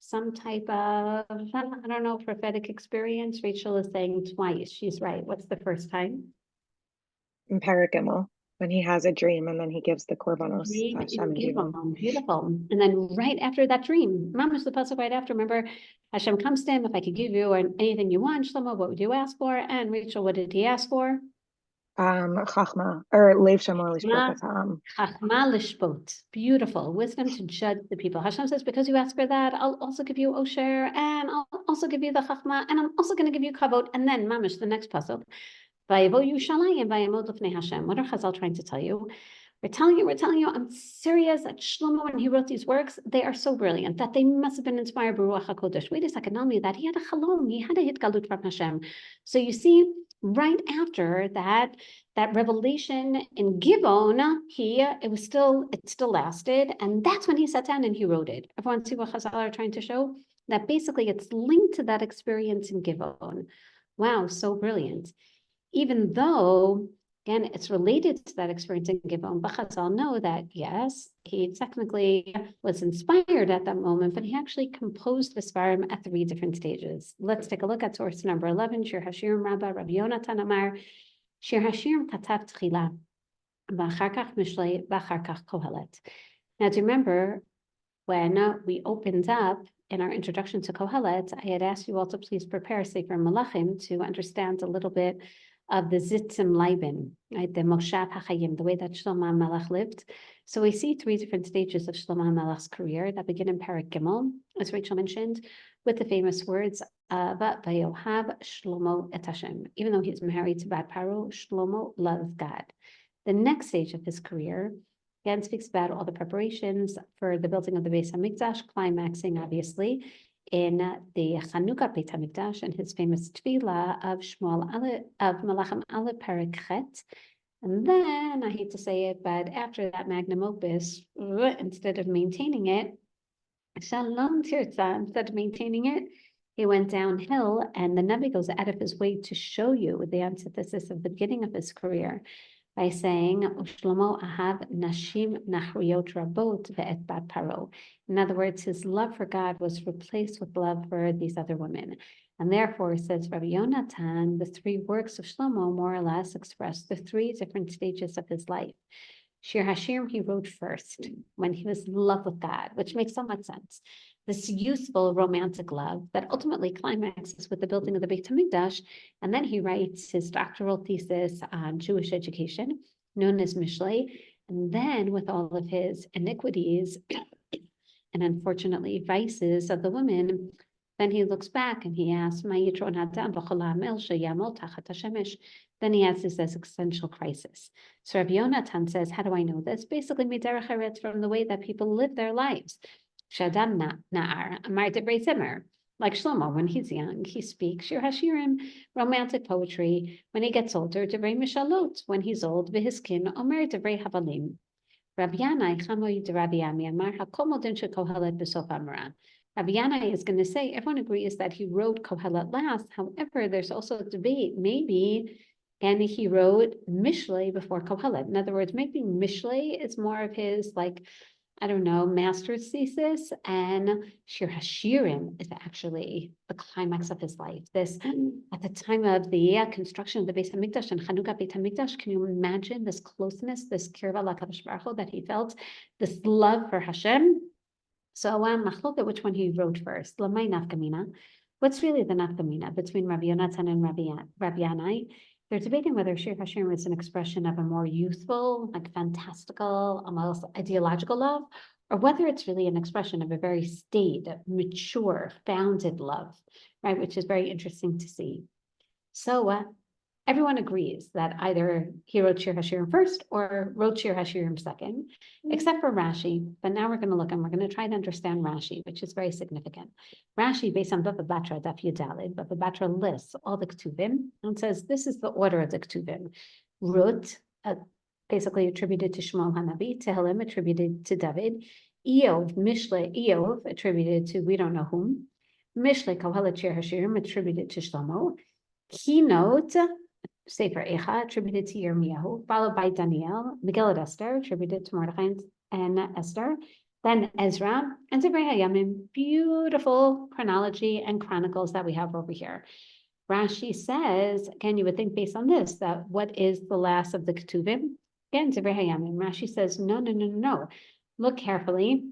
some type of, prophetic experience? Rachel is saying twice. She's right. What's the first time? In Perek Gimel, when he has a dream and then he gives the korbanos to Dream Hashem. beautiful. And then right after that dream, Mama's the pasuk right after. Remember, Hashem comes to him. If I could give you anything you want, Shlomo, what would you ask for? And Rachel, what did he ask for? Chachma or Leiv Shamor Lishpot. Chachma lishpot. Beautiful wisdom to judge the people. Hashem says, because you asked for that, I'll also give you Osher, and I'll also give you the Chachma, and I'm also going to give you Kavod. And then Mamish, the next pasuk. What are Chazal trying to tell you? We're telling you, I'm serious that Shlomo, when he wrote these works, they are so brilliant that they must have been inspired by Ruach HaKodesh. Wait a second, not only that, he had a chalom, he had a hitgalut from Hashem. So you see, right after that revelation in Givon, it still lasted, and that's when he sat down and he wrote it. Everyone see what Chazal are trying to show? That basically it's linked to that experience in Givon. Wow, so brilliant. Even though, again, it's related to that experience in Givon, but Chazal know that, yes, he technically was inspired at that moment, but he actually composed the Svarim at 3 different stages. Let's take a look at source number 11, Shir Hashirim Rabbah, Rabbi Yonatan Amar, Shir Hashirim Katav Tchila, V'achar kach Mishlei, V'achar kach Kohelet. Now, do you remember when we opened up in our introduction to Kohelet, I had asked you all to please prepare Sefer Melachim to understand a little bit of the Zitzim Leiben, right? The Moshav HaChayim, the way that Shlomo HaMelech lived. So we see 3 different stages of Shlomo HaMelech's career that begin in Perek Gimel, as Rachel mentioned, with the famous words of Vayohav Shlomo et Hashem. Even though he's married to Bat Paro, Shlomo loves God. The next stage of his career, again, speaks about all the preparations for the building of the Beis HaMikdash, climaxing, obviously, in the Chanukah Beit HaMikdash and his famous tefillah of Melachim Aleph Perek Chet. And then, I hate to say it, but after that magnum opus, instead of maintaining it, Shalom Tirza, instead of maintaining it, he went downhill, and the Navi goes out of his way to show you the antithesis of the beginning of his career by saying, Shlomo ahav nashim nachriot rabot ve'et bat paro. In other words, his love for God was replaced with love for these other women. And therefore, says Rabbi Yonatan, the 3 works of Shlomo more or less express the 3 different stages of his life. Shir Hashirim he wrote first when he was in love with God, which makes so much sense. This useful romantic love that ultimately climaxes with the building of the Beit HaMikdash, and then he writes his doctoral thesis on Jewish education, known as Mishlei, and then with all of his iniquities and unfortunately vices of the women, then he looks back and he asks, then he has this existential crisis. So Rabbi Yonatan says, how do I know this? Basically, miderech haretz, from the way that people live their lives. Shadam na'ar, amar debrei zimmer. Like Shlomo, when he's young, he speaks Shir Hashirim, romantic poetry. When he gets older, debrei mishalot. When he's old, v'hiskin, omer debrei havalim. Rabbi Yanai, chamoy de Rabbi Ami, amar hakol modin shekohelet b'sof amra. Rabbi Yanai is going to say, everyone agrees that he wrote Kohelet last. However, there's also a debate. Maybe, and he wrote Mishlei before Kohelet. In other words, maybe Mishlei is more of his, like, I don't know, master's thesis, and Shir Hashirim is actually the climax of his life. This, at the time of the construction of the Beis HaMikdash and Chanukah Beit HaMikdash, can you imagine this closeness, this kirva l'Kadosh Baruch Hu that he felt, this love for Hashem? So machloket, which one he wrote first? Lamay nafkamina. What's really the nafkamina between Rabbi Yonatan and Rabbi Yanai? They're debating whether Shir Hashirim is an expression of a more youthful, like fantastical, almost ideological love, or whether it's really an expression of a very staid, mature, founded love, right? Which is very interesting to see. So everyone agrees that either he wrote Shir Hashirim first or wrote Shir Hashirim second, except for Rashi. But now we're going to look and we're going to try to understand Rashi, which is very significant. Rashi, based on Bava Batra, Daf Yudalid, Bava Batra lists all the Ketuvim and says this is the order of the Ketuvim. Rut, basically attributed to Shmuel Hanavi, Tehillim attributed to David, Eov, Mishlei, Eov attributed to we don't know whom, Mishlei Kohelet Shir Hashirim attributed to Shlomo, Keynote, Sefer Echa attributed to Yirmiyahu, followed by Daniel, Megillat Esther attributed to Mordechai and Esther, then Ezra, and Divrei Hayamim. Beautiful chronology and chronicles that we have over here. Rashi says, again, you would think based on this, that what is the last of the Ketuvim? Again, Divrei Hayamim. Rashi says, no. Look carefully.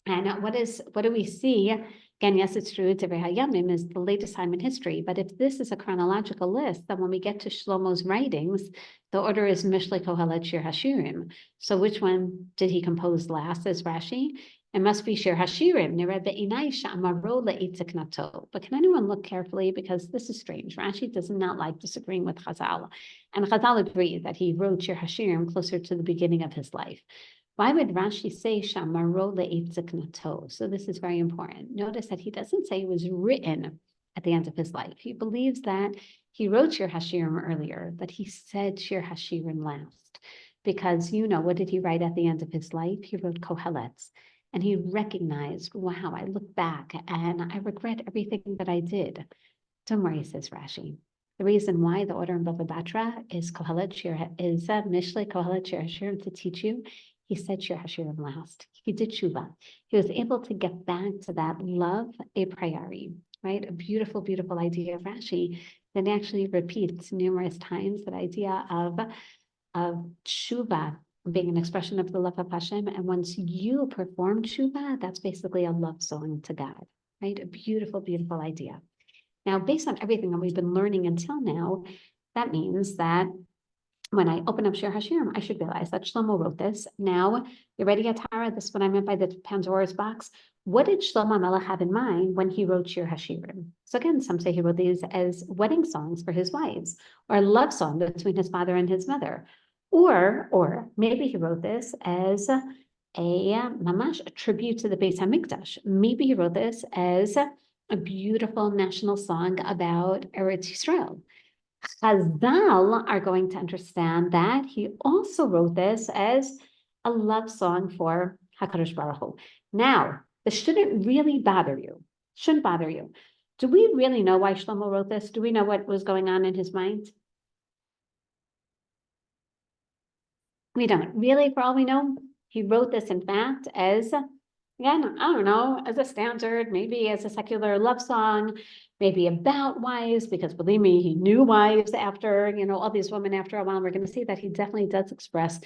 And what do we see? Again, yes, it's true, Divrei Hayamim is the latest time in history, but if this is a chronological list, then when we get to Shlomo's writings, the order is Mishlei Kohelet Shir Hashirim. So which one did he compose last as Rashi? It must be Shir Hashirim. But can anyone look carefully? Because this is strange. Rashi does not like disagreeing with Chazal. And Chazal agree that he wrote Shir Hashirim closer to the beginning of his life. Why would Rashi say Shamaro le'etziknato? So this is very important. Notice that he doesn't say it was written at the end of his life. He believes that he wrote Shir Hashirim earlier, but he said Shir Hashirim last. Because, what did he write at the end of his life? He wrote Kohelets. And he recognized, wow, I look back and I regret everything that I did. Don't worry, says Rashi. The reason why the order in Bava Batra is Kohelet Shir is Mishlei Kohelet Shir Hashirim to teach you. He said Shir Hashirim last. He did tshuva. He was able to get back to that love a priori, right? A beautiful, beautiful idea of Rashi that actually repeats numerous times that idea of tshuva being an expression of the love of Hashem. And once you perform tshuva, that's basically a love song to God, right? A beautiful, beautiful idea. Now, based on everything that we've been learning until now, that means that when I open up Shir Hashirim, I should realize that Shlomo wrote this. Now, you ready, Atara? This is what I meant by the Pandora's box. What did Shlomo Melech have in mind when he wrote Shir Hashirim? So again, some say he wrote these as wedding songs for his wives, or a love song between his father and his mother. Or maybe he wrote this as a tribute to the Beis HaMikdash. Maybe he wrote this as a beautiful national song about Eretz Yisrael. Chazal are going to understand that he also wrote this as a love song for HaKadosh Baruch Hu. Now, this shouldn't really bother you. Shouldn't bother you. Do we really know why Shlomo wrote this? Do we know what was going on in his mind? We don't. Really, for all we know, he wrote this, in fact, as, again, I don't know, as a standard, maybe as a secular love song, maybe about wives, because believe me, he knew wives after, all these women after a while. We're going to see that he definitely does express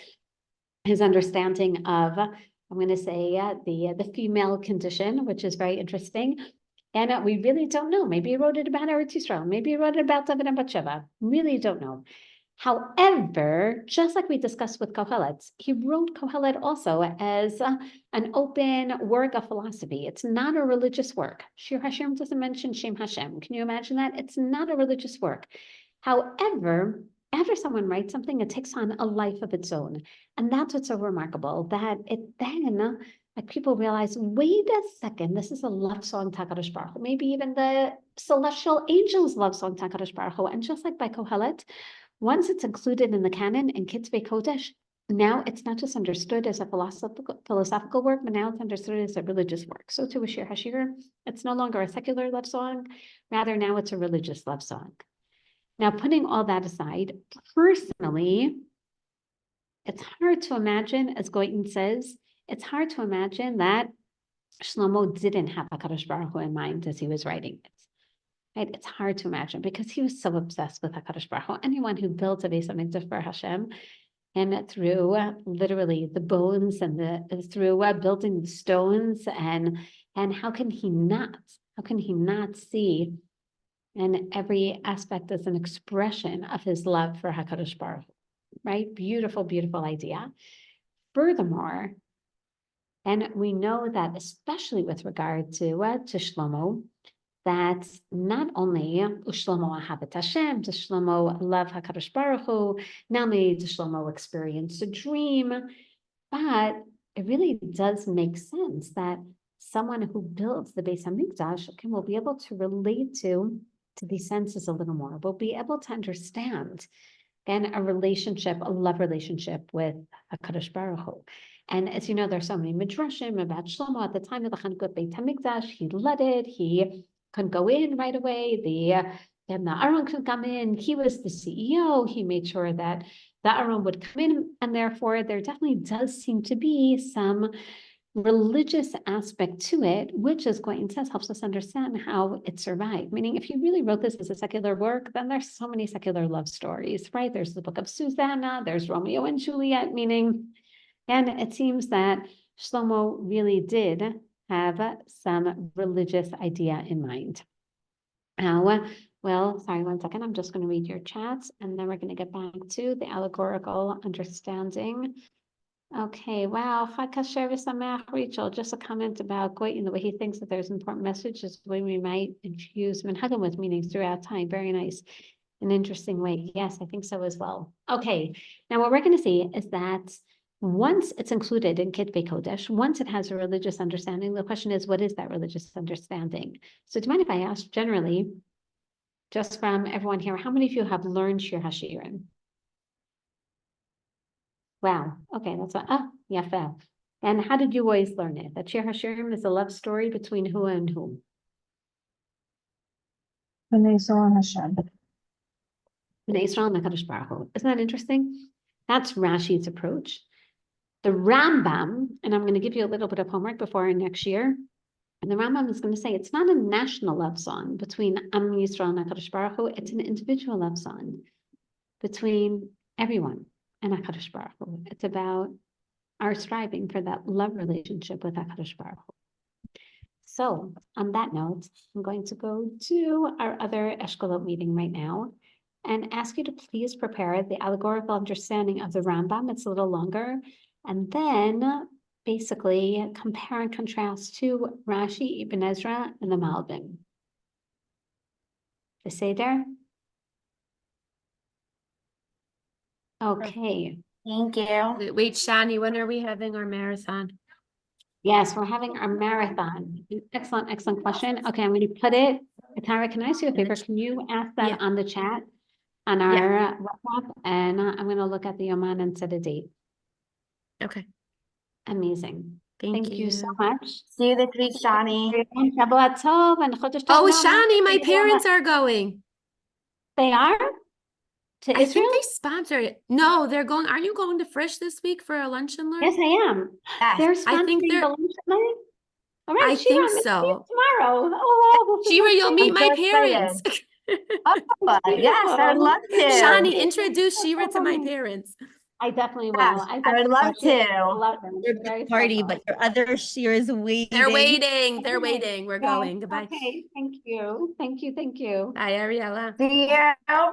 his understanding of, I'm going to say, the female condition, which is very interesting. And we really don't know. Maybe he wrote it about Eretz Yisrael. Maybe he wrote it about David and Bathsheba. Really don't know. However, just like we discussed with Kohelet, he wrote Kohelet also as an open work of philosophy. It's not a religious work. Shir Hashem doesn't mention Shem Hashem. Can you imagine that? It's not a religious work. However, after someone writes something, it takes on a life of its own. And that's what's so remarkable, that it then, like, people realize, wait a second, this is a love song to HaKadosh Baruch Hu. Maybe even the celestial angels love song to HaKadosh Baruch Hu. And just like by Kohelet, once it's included in the canon in Kitzvei Kodesh, now it's not just understood as a philosophical work, but now it's understood as a religious work. So to Shir Hashir, it's no longer a secular love song, rather now it's a religious love song. Now, putting all that aside, personally, it's hard to imagine, as Goiten says, it's hard to imagine that Shlomo didn't have HaKadosh Baruch Hu in mind as he was writing it. Right? It's hard to imagine because he was so obsessed with HaKadosh Baruch Hu. Anyone who builds a Beis HaMikdash for Hashem, and through literally the bones and through building the stones, and how can he not see in every aspect as an expression of his love for HaKadosh Baruch Hu, right? Beautiful, beautiful idea. Furthermore, and we know that especially with regard to Shlomo, that not only Shlomo ahavet Hashem, does Shlomo love HaKadosh Baruch Hu, not only does Shlomo experience a dream, but it really does make sense that someone who builds the Beis HaMikdash will be able to relate to these senses a little more, will be able to understand and a love relationship with HaKadosh Baruch Hu. And as you know, there's so many midrashim about Shlomo at the time of the Chanukah Beit HaMikdash. He led it. He couldn't go in right away. The Aron couldn't come in. He was the CEO. He made sure that the Aron would come in, and therefore there definitely does seem to be some religious aspect to it, which, as Goiten says, helps us understand how it survived. Meaning, if you really wrote this as a secular work, then there's so many secular love stories, right? There's the book of Susanna, there's Romeo and Juliet, meaning, and it seems that Shlomo really did have some religious idea in mind. Well, sorry, 1 second. I'm just going to read your chats, and then we're going to get back to the allegorical understanding. Okay, wow. Rachel, just a comment about Goiten, the way he thinks that there's important messages, the way we might infuse Menhagim with meanings throughout time. Very nice. An interesting way. Yes, I think so as well. Okay, now what we're going to see is that once it's included in Kitvei Kodesh, once it has a religious understanding, the question is, what is that religious understanding? So do you mind if I ask generally, just from everyone here, how many of you have learned Shir HaShirim? Wow. Okay, that's what. Yeah, fair. And how did you always learn it? That Shir HaShirim is a love story between who and whom? B'nai Yisrael and Hashem. B'nai Yisrael and HaKadosh Baruch Hu. Isn't that interesting? That's Rashi's approach. The Rambam, and I'm going to give you a little bit of homework before next year. And the Rambam is going to say it's not a national love song between Am Yisrael and HaKadosh Baruch Hu. It's an individual love song between everyone and HaKadosh Baruch Hu. It's about our striving for that love relationship with HaKadosh Baruch Hu. So on that note, I'm going to go to our other Eshkolot meeting right now and ask you to please prepare the allegorical understanding of the Rambam. It's a little longer. And then basically compare and contrast to Rashi, Ibn Ezra, and the Malbim. The Seder? Okay. Thank you. Wait, Shani, when are we having our marathon? Yes, we're having our marathon. Excellent, excellent question. Okay, I'm going to put it. Tara, can I ask you a favor? Can you ask that Yeah. on the chat on our WhatsApp? And I'm going to look at the Yoman and set a date. Okay. Amazing. Thank you so you. much. See you this week, Shani. Shabbat Tov and Chodesh Tov. Oh, No, Shani, my no, parents are going. They are? To I Israel? think they sponsored it. No, they're going. Aren't you going to Frisch this week for a lunch and learn? Yes, I am. Yes. They're I think sponsoring they're- the lunch tonight? All right, I Shira, think I'm gonna see you so. tomorrow. Oh, wow. Shira, you'll meet I'm my so parents. Oh, yes, I'd love to. Shani, introduce Shira to my parents. I definitely will. Yes, I would love to. Love them. Your Very big party, special. but your other shear is waiting. They're waiting. They're Okay. waiting. We're Yes, going. Goodbye. Okay, thank you. Thank you. Bye, Ariella. See you.